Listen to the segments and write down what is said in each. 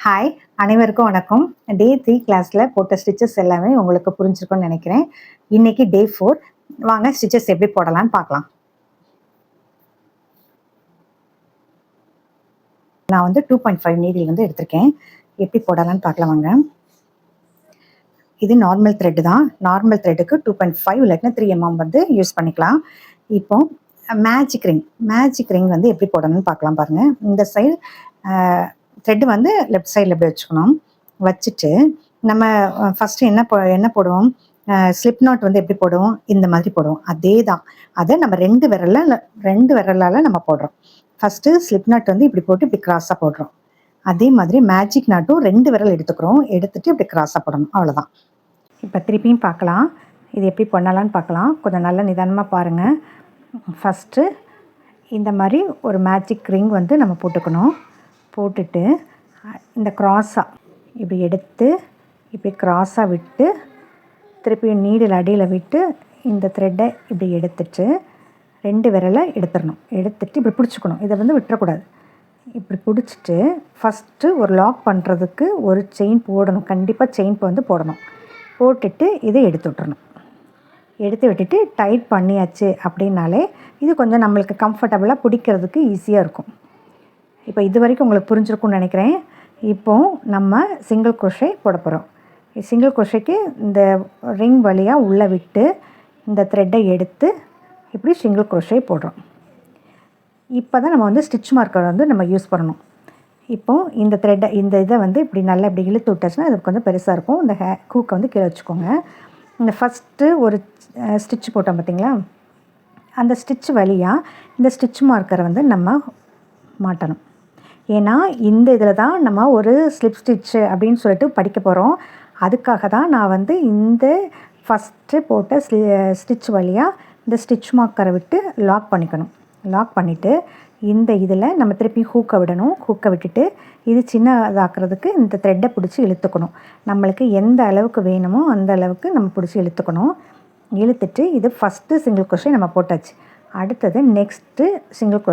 Hi, அனைவருக்கும் வணக்கம். டே 3 கிளாஸ்ல போட்ட ஸ்டிச்சஸ் எல்லாமே உங்களுக்கு புரிஞ்சிருக்கும்னு நினைக்கிறேன். இன்னைக்கு டே 4. வாங்க ஸ்டிச்சஸ் எப்படி போடலாம்னு பார்க்கலாம். நான் வந்து 2.5 நீடில் வந்து எடுத்திருக்கேன். எப்படி போடலாம்னு பார்க்கலாம் வாங்க. இது நார்மல் த்ரெட் தான். நார்மல் த்ரெட்டுக்கு 2.5 இல்லாட்டினா 3 mm வந்து யூஸ் பண்ணிக்கலாம். இப்போ மேஜிக் ரிங் வந்து எப்படி போடணும்னு பார்க்கலாம் பாருங்க. இந்த சைடு த்ரெட் வந்து லெஃப்ட் சைடில் எப்படி வச்சுக்கணும். வச்சுட்டு நம்ம ஃபஸ்ட்டு என்ன போடுவோம், ஸ்லிப் நாட் வந்து எப்படி போடுவோம், இந்த மாதிரி போடுவோம். அதே தான், அதை நம்ம ரெண்டு விரலால் நம்ம போடுறோம். ஃபஸ்ட்டு ஸ்லிப் நாட் வந்து இப்படி போட்டு இப்படி கிராஸாக போடுறோம். அதே மாதிரி மேஜிக் நாட்டும் 2 விரல் எடுத்துக்கிறோம். எடுத்துட்டு இப்படி கிராஸாக போடணும். அவ்வளோதான். இப்போ திருப்பியும் பார்க்கலாம், இது எப்படி பண்ணலான்னு பார்க்கலாம். கொஞ்சம் நல்லா நிதானமாக பாருங்கள். ஃபஸ்ட்டு இந்த மாதிரி ஒரு மேஜிக் ரிங் வந்து நம்ம போட்டுக்கணும். போட்டுட்டு இந்த க்ராஸாக இப்படி எடுத்து இப்படி க்ராஸாக விட்டு திருப்பி நீடில் அடியில் விட்டு இந்த த்ரெட்டை இப்படி எடுத்துட்டு 2 விரலை எடுத்துடணும். எடுத்துட்டு இப்படி பிடிச்சிக்கணும். இதை வந்து விட்டுறக்கூடாது. இப்படி பிடிச்சிட்டு ஃபஸ்ட்டு ஒரு லாக் பண்ணுறதுக்கு ஒரு செயின் போடணும். கண்டிப்பாக செயின் வந்து போடணும். போட்டுட்டு இதை எடுத்து விட்டுறணும். எடுத்து விட்டுட்டு டைட் பண்ணியாச்சு அப்படின்னாலே இது கொஞ்சம் நம்மளுக்கு கம்ஃபர்டபுளாக பிடிக்கிறதுக்கு ஈஸியாக இருக்கும். இப்போ இது வரைக்கும் உங்களுக்கு புரிஞ்சிருக்கும்னு நினைக்கிறேன். இப்போது நம்ம சிங்கிள் குரோஷே போட போகிறோம். சிங்கிள் குரோஷேக்கு இந்த ரிங் வழியாக உள்ளே விட்டு இந்த த்ரெட்டை எடுத்து இப்படி சிங்கிள் குரோஷே போடுறோம். இப்போ தான் நம்ம வந்து ஸ்டிச் மார்க்கர் வந்து நம்ம யூஸ் பண்ணணும். இப்போது இந்த இதை வந்து இப்படி நல்லா இப்படி இழுத்து விட்டாச்சுன்னா அது கொஞ்சம் பெருசாக இருக்கும். இந்த ஹூக்கை வந்து கீழே வச்சுக்கோங்க. இந்த ஃபஸ்ட்டு ஒரு ஸ்டிச் போட்டோம் பார்த்திங்களா, அந்த ஸ்டிச் வழியாக இந்த ஸ்டிச் மார்க்கரை வந்து நம்ம மாட்டணும். ஏன்னா இந்த இதில் தான் நம்ம ஒரு ஸ்லிப் ஸ்டிச்சு அப்படின்னு சொல்லிட்டு படிக்க போகிறோம். அதுக்காக தான் நான் வந்து இந்த ஃபஸ்ட்டு போட்ட ஸ்டிச் வழியாக இந்த ஸ்டிச் மார்க்கரை விட்டு லாக் பண்ணிக்கணும். லாக் பண்ணிவிட்டு இந்த இதில் நம்ம திருப்பி ஹூக்கை விடணும். ஹூக்கை விட்டுட்டு இது சின்னதாக்குறதுக்கு இந்த த்ரெட்டை பிடிச்சி இழுத்துக்கணும். நம்மளுக்கு எந்த அளவுக்கு வேணுமோ அந்த அளவுக்கு நம்ம பிடிச்சி இழுத்துக்கணும். இழுத்துட்டு இது ஃபஸ்ட்டு சிங்கிள் குரோஷே நம்ம போட்டாச்சு. அடுத்தது நெக்ஸ்ட்டு சிங்கிள்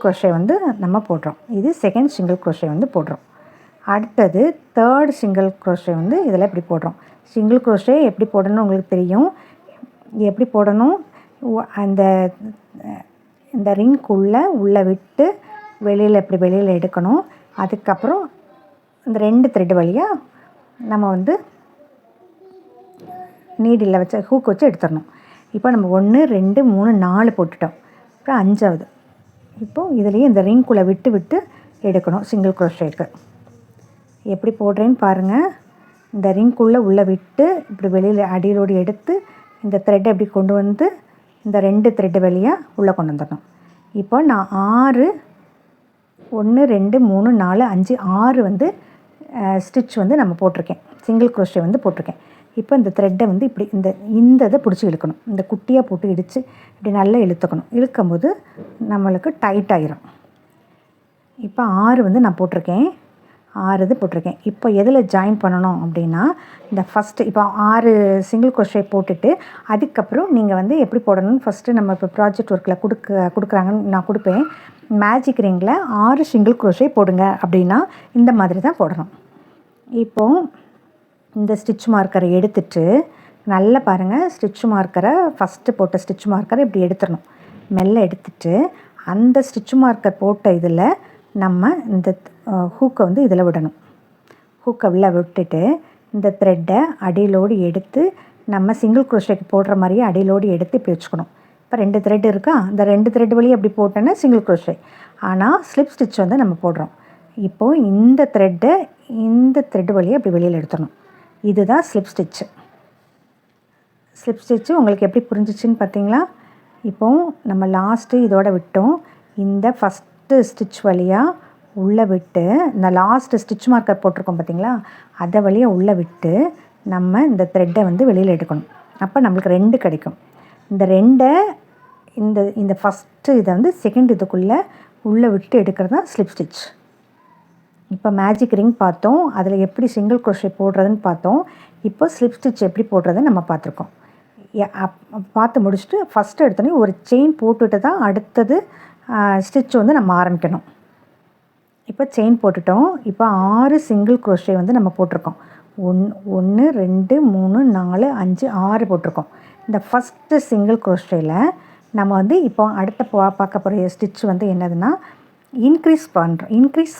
குரோஷே வந்து நம்ம போடுறோம். இது செகண்ட் சிங்கிள் குரோஷே வந்து போடுறோம். அடுத்தது தேர்ட் சிங்கிள் குரோஷே வந்து இதில் எப்படி போடுறோம். சிங்கிள் குரோஷே எப்படி போடணும்னு உங்களுக்கு தெரியும். எப்படி போடணும், இந்த ரிங்குள்ளே உள்ளே விட்டு வெளியில் எடுக்கணும். அதுக்கப்புறம் இந்த 2 த்ரெட் வழியாக நம்ம வந்து நீடில் வச்சு ஹூக் வச்சு எடுத்துடணும். இப்போ நம்ம 1 2 3 4 போட்டுட்டோம். அப்புறம் 5வது இப்போது இதுலேயே இந்த ரிங்குள்ளே விட்டு எடுக்கணும். சிங்கிள் குரோஷேக்கு எப்படி போடுறேன்னு பாருங்கள். இந்த ரிங்குள்ளே உள்ளே விட்டு இப்படி வெளியில் அடியிலோடு எடுத்து இந்த த்ரெட்டை எப்படி கொண்டு வந்து இந்த 2 த்ரெட்டு வழியாக உள்ளே கொண்டு வந்துடணும். இப்போ நான் 6 1 2 3 4 5 6 வந்து ஸ்டிச் வந்து நம்ம போட்டிருக்கேன். சிங்கிள் குரோஷே வந்து போட்டிருக்கேன். இப்போ இந்த த்ரெட்டை வந்து இப்படி இந்த இதை பிடிச்சி இழுக்கணும். இந்த குட்டியாக போட்டு இடித்து இப்படி நல்லா இழுத்துக்கணும். இழுக்கும்போது நம்மளுக்கு டைட் ஆகிரும். இப்போ 6 வந்து நான் போட்டிருக்கேன். 6 இது போட்டிருக்கேன். இப்போ எதில் ஜாயின் பண்ணணும் அப்படின்னா இந்த ஃபஸ்ட்டு இப்போ 6 சிங்கிள் குரோஷே போட்டுட்டு அதுக்கப்புறம் நீங்கள் வந்து எப்படி போடணும்னு ஃபஸ்ட்டு நம்ம இப்போ ப்ராஜெக்ட் ஒர்க்கில் கொடுக்குறாங்கன்னு நான் கொடுப்பேன். மேஜிக் ரிங்கில் 6 சிங்கிள் குரோஷே போடுங்க அப்படின்னா இந்த மாதிரி தான் போடணும். இப்போது இந்த ஸ்டிச் மார்க்கரை எடுத்துட்டு நல்லா பாருங்கள். ஸ்டிச் மார்க்கரை ஃபஸ்ட்டு போட்ட ஸ்டிச் மார்க்கரை இப்படி எடுத்துடணும். மெல்ல எடுத்துட்டு அந்த ஸ்டிச் மார்க்கர் போட்ட இதில் நம்ம இந்த ஹூக்கை வந்து இதில் விடணும். ஹூக்கை உள்ளே விட்டுட்டு இந்த த்ரெட்டை அடியிலோடு எடுத்து நம்ம சிங்கிள் குரோஷேக்கு போடுற மாதிரியே அடியிலோடு எடுத்து இப்படி வச்சுக்கணும். இப்போ 2 த்ரெட் இருக்கா, இந்த 2 த்ரெட் வழியாக அப்படி போட்டோன்னா சிங்கிள் குரோஷே. ஆனால் ஸ்லிப் ஸ்டிச் வந்து நம்ம போடுறோம். இப்போது இந்த த்ரெட் வழியாக அப்படி வெளியில் எடுத்துடணும். இதுதான் ஸ்லிப் ஸ்டிச்சு. உங்களுக்கு எப்படி புரிஞ்சிச்சின்னு பார்த்தீங்களா? இப்போது நம்ம லாஸ்ட்டு இதோட விட்டோம். இந்த ஃபஸ்ட்டு ஸ்டிச் வழியாக உள்ளே விட்டு இந்த லாஸ்ட்டு ஸ்டிச் மார்க்கர் போட்டிருக்கோம் பார்த்தீங்களா, அதை வழியாக உள்ளே விட்டு நம்ம இந்த த்ரெட்டை வந்து வெளியில் எடுக்கணும். அப்போ நம்மளுக்கு 2 கிடைக்கும். இந்த 2 இந்த ஃபஸ்ட்டு இதை வந்து செகண்ட் இதுக்குள்ளே உள்ளே விட்டு எடுக்கிறது தான் ஸ்லிப் ஸ்டிச். இப்போ மேஜிக் ரிங் பார்த்தோம், அதில் எப்படி சிங்கிள் குரோஷே போடுறதுன்னு பார்த்தோம். இப்போ ஸ்லிப் ஸ்டிச் எப்படி போடுறதுன்னு நம்ம பார்த்துருக்கோம். பார்த்து முடிச்சுட்டு ஃபஸ்ட்டு எடுத்தோடனே ஒரு செயின் போட்டுட்டு தான் அடுத்தது ஸ்டிச் வந்து நம்ம ஆரம்பிக்கணும். இப்போ இப்போ செயின் போட்டுட்டோம். இப்போ 6 சிங்கிள் க்ரோஷே வந்து நம்ம போட்டிருக்கோம். 1 2 3 4 5 6 போட்டிருக்கோம். இந்த ஃபஸ்ட்டு சிங்கிள் க்ரோஷேயில் நம்ம வந்து இப்போ அடுத்த பார்க்க போகிற ஸ்டிச் வந்து என்னதுன்னா இன்க்ரீஸ்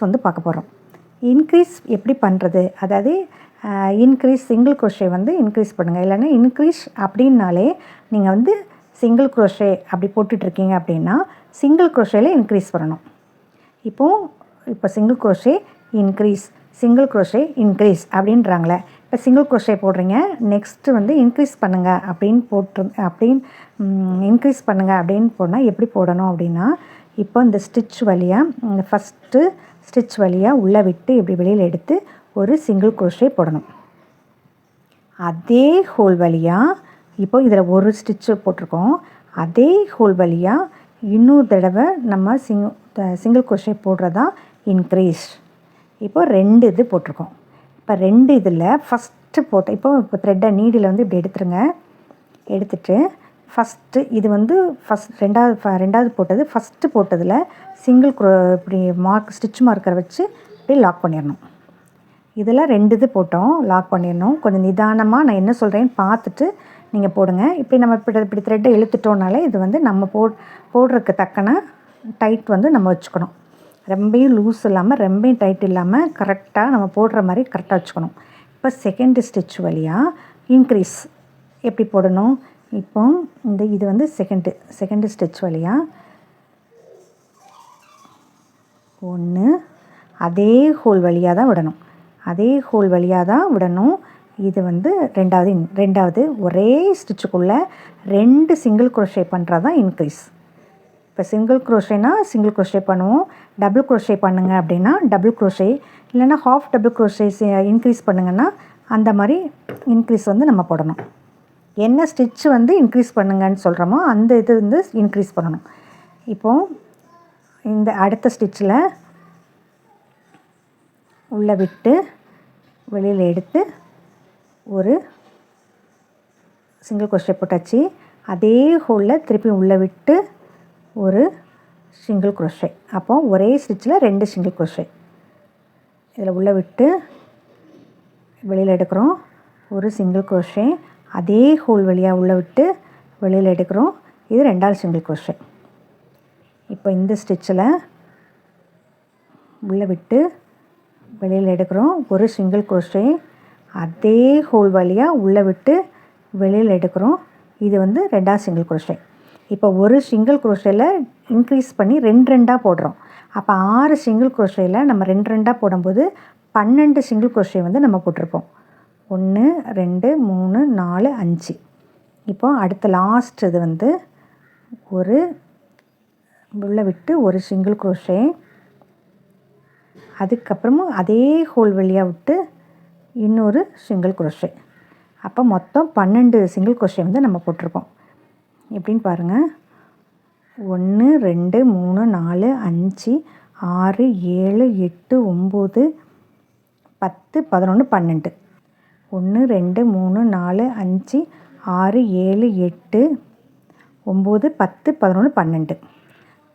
வந்து பார்க்க போகிறோம். இன்க்ரீஸ் எப்படி பண்ணுறது, அதாவது இன்க்ரீஸ் சிங்கிள் க்ரோஷே வந்து இன்க்ரீஸ் பண்ணுங்கள். இல்லைன்னா இன்க்ரீஸ் அப்படின்னாலே நீங்கள் வந்து சிங்கிள் க்ரோஷே அப்படி போட்டுட்ருக்கீங்க அப்படின்னா சிங்கிள் க்ரோஷேயில் இன்க்ரீஸ் பண்ணணும். இப்போ single crochet increase, single crochet increase அப்படின்றாங்களே. இப்போ சிங்கிள் க்ரோஷே போடுறீங்க, நெக்ஸ்ட்டு வந்து இன்க்ரீஸ் பண்ணுங்கள் இன்க்ரீஸ் பண்ணுங்கள் அப்படின்னு போனால் எப்படி போடணும் அப்படின்னா, இப்போ இந்த ஸ்டிச் வழியாக இந்த ஃபஸ்ட்டு ஸ்டிச் வழியாக உள்ளே விட்டு இப்படி வெளியில் எடுத்து ஒரு சிங்கிள் க்ரோஷே போடணும். அதே ஹோல் வழியாக இப்போ இதில் ஒரு ஸ்டிச்சு போட்டிருக்கோம். அதே ஹோல் வழியாக இன்னொரு தடவை நம்ம சிங்கிள் க்ரோஷே போடுறதா இன்க்ரீஸ். இப்போ 2 இது போட்டிருக்கோம். இப்போ 2 இதில் ஃபஸ்ட்டு இப்போ த்ரெட்டை நீடில் வந்து இப்படி எடுத்துருங்க. எடுத்துட்டு ஃபஸ்ட்டு இது வந்து ரெண்டாவது போட்டது ஃபஸ்ட்டு போட்டதில் சிங்கிள் இப்படி ஸ்டிச் மார்க்கரை வச்சு இப்படி லாக் பண்ணிடணும். இதில் 2 இது போட்டோம், லாக் பண்ணிடணும். கொஞ்சம் நிதானமாக நான் என்ன சொல்கிறேன்னு பார்த்துட்டு நீங்கள் போடுங்க. இப்படி நம்ம இப்படி த்ரெட்டை இழுத்துட்டோனாலே இது வந்து நம்ம போடுறதுக்கு தக்கன டைட் வந்து நம்ம வச்சுக்கணும். ரொம்பையும் லூஸ் இல்லாமல் ரொம்பையும் டைட் இல்லாமல் கரெக்டாக நம்ம போடுற மாதிரி கரெக்டாக வச்சுக்கணும். இப்போ செகண்ட் ஸ்டிச் வழியாக இன்க்ரீஸ் எப்படி போடணும், இப்போ இது வந்து செகண்டு ஸ்டிச் வழியாக 1 அதே ஹோல் வழியாக தான் விடணும். இது வந்து ரெண்டாவது ஒரே ஸ்டிச்சுக்குள்ளே 2 சிங்கிள் க்ரோஷே பண்ணுறது தான் இன்க்ரீஸ். இப்போ சிங்கிள் க்ரோஷேனா சிங்கிள் க்ரோஷே பண்ணுவோம், டபுள் க்ரோஷே பண்ணுங்க அப்படின்னா டபுள் க்ரோஷே, இல்லைன்னா ஹாஃப் டபுள் க்ரோஷே இன்க்ரீஸ் பண்ணுங்கன்னா அந்த மாதிரி இன்க்ரீஸ் வந்து நம்ம போடணும். என்ன ஸ்டிச்சு வந்து இன்க்ரீஸ் பண்ணுங்கன்னு சொல்கிறோமோ அந்த இது வந்து இன்க்ரீஸ் பண்ணணும். இப்போது இந்த அடுத்த ஸ்டிச்சில் உள்ளே விட்டு வெளியில் எடுத்து ஒரு சிங்கிள் க்ரோஷே போட்டாச்சு. அதே ஹோலில் திருப்பி உள்ளே விட்டு ஒரு சிங்கிள் க்ரோஷே. அப்போது ஒரே ஸ்டிச்சில் 2 சிங்கிள் க்ரோஷே. இதில் உள்ளே விட்டு வெளியில் எடுக்கிறோம், ஒரு சிங்கிள் க்ரோஷே. அதே ஹோல் வழியாக உள்ளே விட்டு வெளியில் எடுக்கிறோம், இது 2வது சிங்கிள் க்ரோஷே. இப்போ இந்த ஸ்டிச்சில் உள்ளே விட்டு வெளியில் எடுக்கிறோம், ஒரு சிங்கிள் க்ரோஷே. அதே ஹோல் வழியாக உள்ளே விட்டு வெளியில் எடுக்கிறோம், இது வந்து 2வது சிங்கிள் க்ரோஷே. இப்போ ஒரு சிங்கிள் க்ரோஷேயில் இன்க்ரீஸ் பண்ணி 2 போடுறோம். அப்போ 6 சிங்கிள் க்ரோஷேயில் நம்ம 2 போடும்போது 12 சிங்கிள் க்ரோஷே வந்து நம்ம போட்டிருப்போம். 1 2 3 4 5. இப்போ அடுத்த லாஸ்ட் இது வந்து ஒரு உள்ளே விட்டு ஒரு சிங்கிள் க்ரோஷே, அதுக்கப்புறமும் அதே ஹோல் வழியாக விட்டு இன்னொரு சிங்கிள் க்ரோஷே. அப்போ மொத்தம் 12 சிங்கிள் க்ரோஷே வந்து நம்ம போட்டிருப்போம். எப்படின்னு பாருங்கள், 1 2 3 4 5 6 7 8 9 10 11 12. 1 2 3 4 5 6 7 8 9 10 11 12.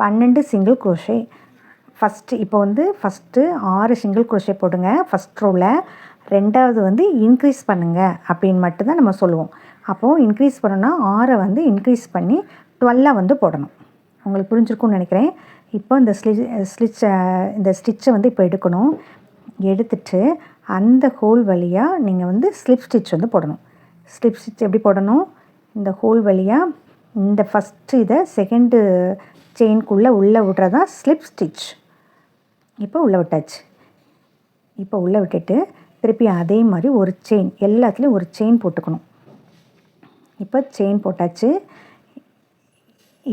12 சிங்கிள் க்ரோஷே. இப்போ வந்து ஃபஸ்ட்டு 6 சிங்கிள் க்ரோஷே போடுங்க ஃபஸ்ட் ரோவில். 2வது வந்து இன்க்ரீஸ் பண்ணுங்கள் அப்படின்னு மட்டும்தான் நம்ம சொல்லுவோம். அப்போது இன்க்ரீஸ் பண்ணோன்னா 6 வந்து இன்க்ரீஸ் பண்ணி 12 வந்து போடணும். உங்களுக்கு புரிஞ்சிருக்கும்னு நினைக்கிறேன். இப்போ இந்த ஸ்டிச்சை வந்து இப்போ எடுக்கணும். எடுத்துட்டு அந்த ஹோல் வழியாக நீங்கள் வந்து ஸ்லிப் ஸ்டிச் வந்து போடணும். ஸ்லிப் ஸ்டிச் எப்படி போடணும், இந்த ஹோல் வழியாக இந்த ஃபஸ்ட்டு இதை செகண்டு செயின்குள்ளே உள்ளே விட்றதா ஸ்லிப் ஸ்டிச். இப்போ உள்ளே விட்டாச்சு. இப்போ உள்ளே விட்டுட்டு திருப்பி அதே மாதிரி ஒரு செயின், எல்லாத்துலேயும் ஒரு செயின் போட்டுக்கணும். இப்போ செயின் போட்டாச்சு.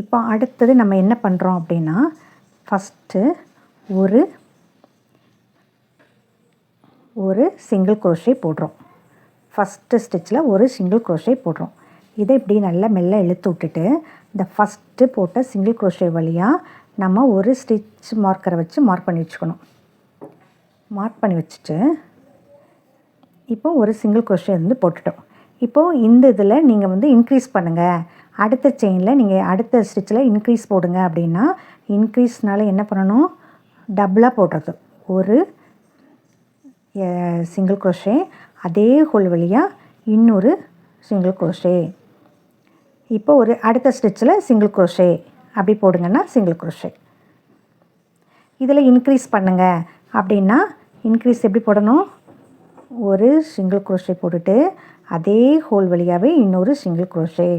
இப்போ அடுத்தது நம்ம என்ன பண்ணுறோம் அப்படின்னா, ஃபஸ்ட்டு ஒரு சிங்கிள் க்ரோஷே போடுறோம். ஃபஸ்ட்டு ஸ்டிச்சில் ஒரு சிங்கிள் க்ரோஷே போடுறோம். இதை இப்படி நல்லா மெல்ல இழுத்து விட்டுட்டு இந்த ஃபஸ்ட்டு போட்ட சிங்கிள் க்ரோஷே வழியாக நம்ம ஒரு ஸ்டிச் மார்க்கரை வச்சு மார்க் பண்ணி வச்சுக்கணும். மார்க் பண்ணி வச்சுட்டு இப்போ ஒரு சிங்கிள் க்ரோஷே வந்து போட்டுட்டோம். இப்போது இந்த இதில் நீங்கள் வந்து இன்க்ரீஸ் பண்ணுங்கள், அடுத்த செயினில் நீங்கள் அடுத்த ஸ்டிச்சில் இன்க்ரீஸ் போடுங்க அப்படின்னா, இன்க்ரீஸ்னால என்ன பண்ணணும், டபுளாக போடுறது. ஒரு சிங்கிள் க்ரோஷே, அதே ஹோல் வழியாக இன்னொரு சிங்கிள் க்ரோஷே. இப்போ ஒரு அடுத்த ஸ்டிச்சில் சிங்கிள் க்ரோஷே அப்படி போடுங்கன்னா சிங்கிள் க்ரோஷே. இதில் இன்க்ரீஸ் பண்ணுங்க அப்படின்னா இன்க்ரீஸ் எப்படி போடணும்? ஒரு சிங்கிள் க்ரோஷே போட்டுட்டு அதே ஹோல் வழியாகவே இன்னொரு சிங்கிள் க்ரோஷே.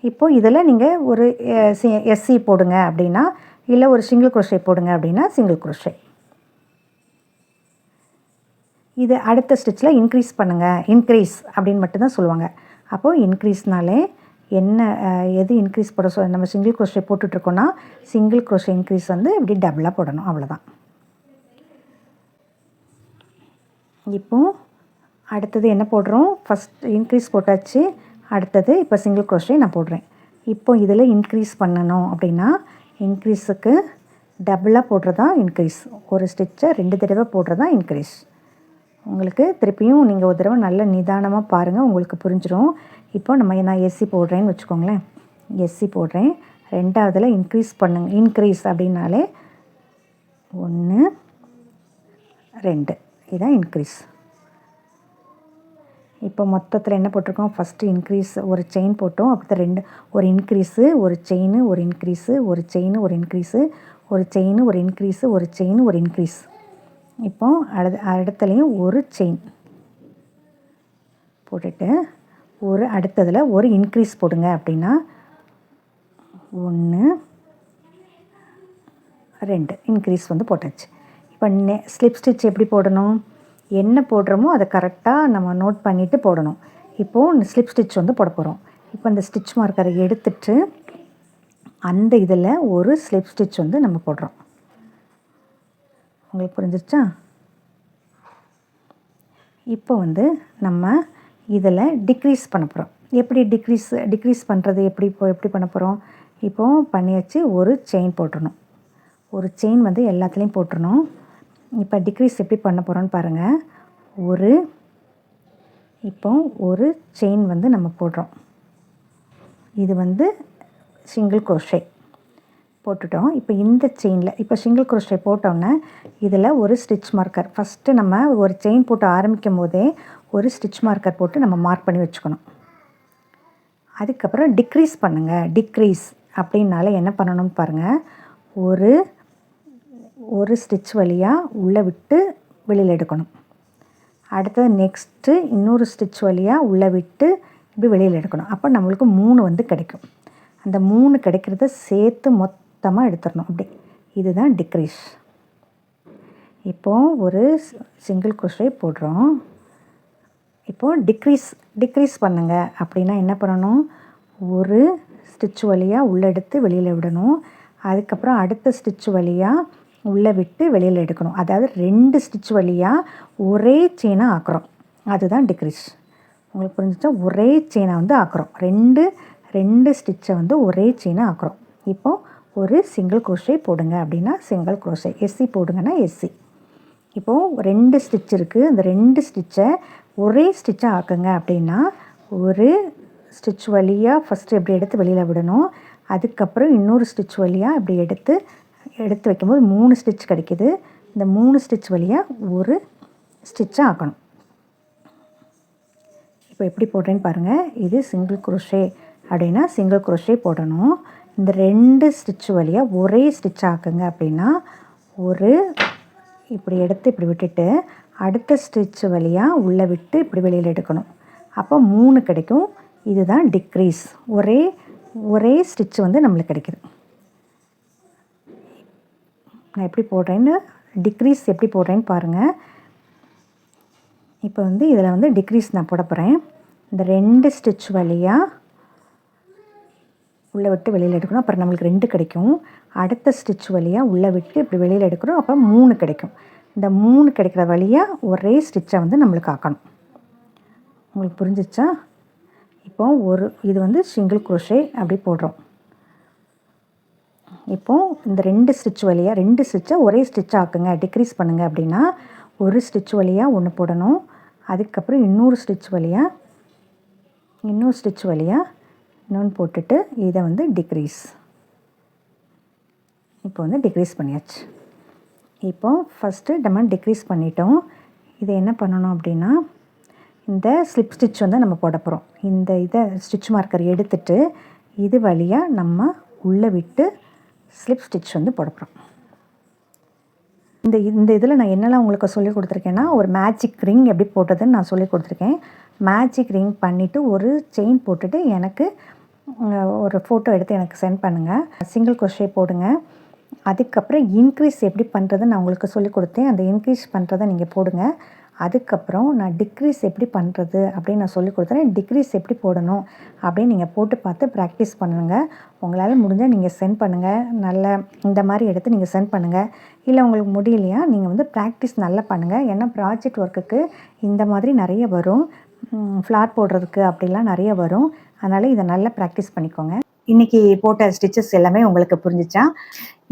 இப்போது இதில் நீங்கள் ஒரு எஸ்சி போடுங்க அப்படின்னா, இல்லை ஒரு சிங்கிள் க்ரோஷே போடுங்க அப்படின்னா சிங்கிள் க்ரோஷே. இது அடுத்த ஸ்டிச்சில் இன்க்ரீஸ் பண்ணுங்கள், இன்க்ரீஸ் அப்படின்னு மட்டும்தான் சொல்லுவாங்க. அப்போது இன்க்ரீஸ்னாலே என்ன எது இன்க்ரீஸ் போட நம்ம சிங்கிள் க்ரோஷே போட்டுட்ருக்கோன்னா சிங்கிள் க்ரோஷே இன்க்ரீஸ் வந்து இப்படி டபுளாக போடணும், அவ்வளோதான். இப்போது அடுத்தது என்ன போடுறோம்? ஃபஸ்ட் இன்க்ரீஸ் போட்டாச்சு. அடுத்தது இப்போ சிங்கிள் க்ரோஷே நான் போடுறேன். இப்போ இதில் இன்க்ரீஸ் பண்ணணும் அப்படின்னா இன்க்ரீஸுக்கு டபுளாக போடுறது தான் இன்க்ரீஸ். ஒரு ஸ்டிச்சை 2 தடவை போடுறது தான் இன்க்ரீஸ். உங்களுக்கு திருப்பியும் நீங்கள் ஒரு தடவை நல்ல நிதானமாக பாருங்கள், உங்களுக்கு புரிஞ்சிடும். இப்போ நான் எஸ்சி போடுறேன்னு வச்சுக்கோங்களேன். எஸ்சி போடுறேன். 2வதில் இன்க்ரீஸ் பண்ணுங்க. இன்க்ரீஸ் அப்படின்னாலே 1 2 இதுதான் இன்க்ரீஸ். இப்போ மொத்தத்தில் என்ன போட்டிருக்கோம்? ஃபஸ்ட்டு இன்க்ரீஸ் ஒரு செயின் போட்டோம். அப்புறம் 2 ஒரு இன்க்ரீஸு, ஒரு செயின், ஒரு இன்க்ரீஸு, ஒரு செயின், ஒரு இன்க்ரீஸு, ஒரு செயின், ஒரு இன்க்ரீஸு, ஒரு செயின், ஒரு இன்க்ரீஸ். இப்போ அடுத்தலையும் ஒரு செயின் போட்டுட்டு ஒரு அடுத்ததில் ஒரு இன்க்ரீஸ் போடுங்க அப்படின்னா 1 2 இன்க்ரீஸ் வந்து போட்டாச்சு. இப்போ ஸ்லிப் ஸ்டிச் எப்படி போடணும்? என்ன போடுறோமோ அதை கரெக்டாக நம்ம நோட் பண்ணிவிட்டு போடணும். இப்போது ஸ்லிப் ஸ்டிச் வந்து போட போகிறோம். இப்போ இந்த ஸ்டிச் மார்க்கரை எடுத்துட்டு அந்த இதில் ஒரு ஸ்லிப் ஸ்டிச் வந்து நம்ம போடுறோம். உங்களுக்கு புரிஞ்சிருச்சா? இப்போ வந்து நம்ம இதில் டிக்ரீஸ் பண்ண போகிறோம். எப்படி டிக்ரீஸ் பண்ணுறது எப்படி பண்ண போகிறோம்? இப்போது பண்ணியாச்சு. ஒரு செயின் போட்டுடணும். ஒரு செயின் வந்து எல்லாத்துலேயும் போட்டுடணும். இப்போ டிக்ரீஸ் எப்படி பண்ண போகிறோன்னு பாருங்கள். இப்போ ஒரு செயின் வந்து நம்ம போடுறோம். இது வந்து சிங்கிள் க்ரோஷே போட்டுட்டோம். இப்போ இந்த செயினில் இப்போ சிங்கிள் க்ரோஷே போட்டோன்னே இதில் ஒரு ஸ்டிச் மார்க்கர் ஃபஸ்ட்டு நம்ம ஒரு செயின் போட்டு ஆரம்பிக்கும் போதே ஒரு ஸ்டிச் மார்க்கர் போட்டு நம்ம மார்க் பண்ணி வச்சுக்கணும். அதுக்கப்புறம் டிக்ரீஸ் பண்ணுங்கள். டிக்ரீஸ் அப்படின்னால என்ன பண்ணணும்னு பாருங்கள். ஒரு ஸ்டிச் வழியாக உள்ளே விட்டு வெளியில் எடுக்கணும். அடுத்தது நெக்ஸ்ட்டு இன்னொரு ஸ்டிச் வழியாக உள்ளே விட்டு இப்படி வெளியில் எடுக்கணும். அப்போ நம்மளுக்கு 3 வந்து கிடைக்கும். அந்த 3 கிடைக்கிறத சேர்த்து மொத்தமாக எடுத்துடணும். அப்படி இதுதான் டிக்ரீஸ். இப்போது ஒரு சிங்கிள் க்ரோஷே போடுறோம். இப்போது டிக்ரீஸ் பண்ணுங்க அப்படின்னா என்ன பண்ணணும்? ஒரு ஸ்டிச் வழியாக உள்ளே எடுத்து வெளியில் விடணும். அதுக்கப்புறம் அடுத்த ஸ்டிச் வழியாக உள்ளே விட்டு வெளியில் எடுக்கணும். அதாவது 2 ஸ்டிச் வழியாக ஒரே செயினாக ஆக்குறோம். அதுதான் டிக்ரீஸ். உங்களுக்கு புரிஞ்சிச்சா? ஒரே செயினை வந்து ஆக்குறோம். ரெண்டு ஸ்டிச்சை வந்து ஒரே செயினாக ஆக்குறோம். இப்போது ஒரு சிங்கிள் க்ரோஷே போடுங்க அப்படின்னா சிங்கிள் க்ரோஷே. எஸ்சி போடுங்கன்னா எஸ்சி. இப்போது 2 ஸ்டிச் இருக்குது. அந்த 2 ஸ்டிச்சை ஒரே ஸ்டிச்சாக ஆக்குங்க அப்படின்னா ஒரு ஸ்டிச் வழியாக ஃபஸ்ட்டு இப்படி எடுத்து வெளியில் விடணும். அதுக்கப்புறம் இன்னொரு ஸ்டிச் வழியாக இப்படி எடுத்து வைக்கும்போது 3 ஸ்டிச் கிடைக்கிது. இந்த 3 ஸ்டிச் வழியாக ஒரு ஸ்டிச்சாக ஆக்கணும். இப்போ எப்படி போடுறேன்னு பாருங்கள். இது சிங்கிள் க்ரோஷே அப்படின்னா சிங்கிள் க்ரோஷே போடணும். இந்த 2 ஸ்டிச் வழியாக ஒரே ஸ்டிச் ஆக்குங்க அப்படின்னா இப்படி எடுத்து இப்படி விட்டுட்டு அடுத்த ஸ்டிச் வழியாக உள்ளே விட்டு இப்படி வெளியில் எடுக்கணும். அப்போ 3 கிடைக்கும். இதுதான் டிக்ரீஸ். ஒரே ஸ்டிச் வந்து நம்மளுக்கு கிடைக்குது. நான் எப்படி போடுறேன்னு டிக்ரீஸ் எப்படி போடுறேன்னு பாருங்கள். இப்போ வந்து இதில் வந்து டிக்ரீஸ் நான் போட போகிறேன். இந்த 2 ஸ்டிச் வழியாக உள்ளே விட்டு வெளியில் எடுக்கணும். அப்புறம் நம்மளுக்கு 2 கிடைக்கும். அடுத்த ஸ்டிச் வழியாக உள்ளே விட்டு இப்படி வெளியில் எடுக்கிறோம். அப்புறம் 3 கிடைக்கும். இந்த 3 கிடைக்கிற வழியாக ஒரே ஸ்டிச்சை வந்து நம்மளுக்கு ஆக்கணும். உங்களுக்கு புரிஞ்சிச்சா? இப்போது இது வந்து சிங்கிள் க்ரோஷே அப்படி போடுறோம். இப்போது இந்த 2 ஸ்டிச் வழியாக 2 ஸ்டிச்சை ஒரே ஸ்டிச்சாக ஆக்குங்க, டிக்ரீஸ் பண்ணுங்கள் அப்படின்னா ஒரு ஸ்டிச் வழியாக ஒன்று போடணும். அதுக்கப்புறம் இன்னொரு ஸ்டிச் வழியாக இன்னொன்று போட்டுட்டு இதை வந்து டிக்ரீஸ். இப்போ வந்து டிக்ரீஸ் பண்ணியாச்சு. இப்போ ஃபஸ்ட்டு நம்ம டிக்ரீஸ் பண்ணிட்டோம். இதை என்ன பண்ணணும் அப்படின்னா, இந்த ஸ்லிப் ஸ்டிச் வந்து நம்ம போட போகிறோம். இந்த இதை ஸ்டிச் மார்க்கர் எடுத்துட்டு இது வழியாக நம்ம உள்ளே விட்டு ஸ்லிப் ஸ்டிச் வந்து போட போகிறோம். இந்த இதில் நான் என்னெல்லாம் உங்களுக்கு சொல்லி கொடுத்துருக்கேன்னா, ஒரு மேஜிக் ரிங் எப்படி போட்டதுன்னு நான் சொல்லி கொடுத்துருக்கேன். மேஜிக் ரிங் பண்ணிவிட்டு ஒரு செயின் போட்டுட்டு எனக்கு ஒரு ஃபோட்டோ எடுத்து எனக்கு சென்ட் பண்ணுங்கள். சிங்கிள் crochet போடுங்க. அதுக்கப்புறம் இன்க்ரீஸ் எப்படி பண்ணுறதுன்னு நான் உங்களுக்கு சொல்லிக் கொடுத்தேன். அந்த இன்க்ரீஸ் பண்ணுறதை நீங்கள் போடுங்க. அதுக்கப்புறம் நான் டிக்ரீஸ் எப்படி பண்ணுறது அப்படின்னு நான் சொல்லிக் கொடுத்துறேன். டிக்ரீஸ் எப்படி போடணும் அப்படின்னு நீங்கள் போட்டு பார்த்து ப்ராக்டிஸ் பண்ணுங்கள். உங்களால் முடிஞ்சால் நீங்கள் சென்ட் பண்ணுங்கள். நல்ல இந்த மாதிரி எடுத்து நீங்கள் சென்ட் பண்ணுங்கள். இல்லை உங்களுக்கு முடியலையா நீங்கள் வந்து ப்ராக்டிஸ் நல்லா பண்ணுங்கள். ஏன்னா ப்ராஜெக்ட் ஒர்க்குக்கு இந்த மாதிரி நிறைய வரும். ஃப்ளார் போடுறதுக்கு அப்படிலாம் நிறைய வரும். அதனால் இதை நல்லா ப்ராக்டிஸ் பண்ணிக்கோங்க. இன்றைக்கி போட்ட ஸ்டிச்சஸ் எல்லாமே உங்களுக்கு புரிஞ்சிச்சா?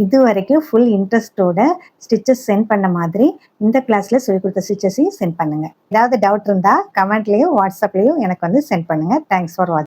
இது வரைக்கும் ஃபுல் இன்ட்ரெஸ்ட்டோட ஸ்டிச்சஸ் சென்ட் பண்ண மாதிரி இந்த கிளாஸில் சொல்லிக் கொடுத்த ஸ்டிச்சஸையும் சென்ட் பண்ணுங்கள். ஏதாவது டவுட் இருந்தால் கமெண்ட்லேயும் வாட்ஸ்அப்லேயும் எனக்கு வந்து சென்ட் பண்ணுங்கள். தேங்க்ஸ் ஃபார் வாட்சிங்.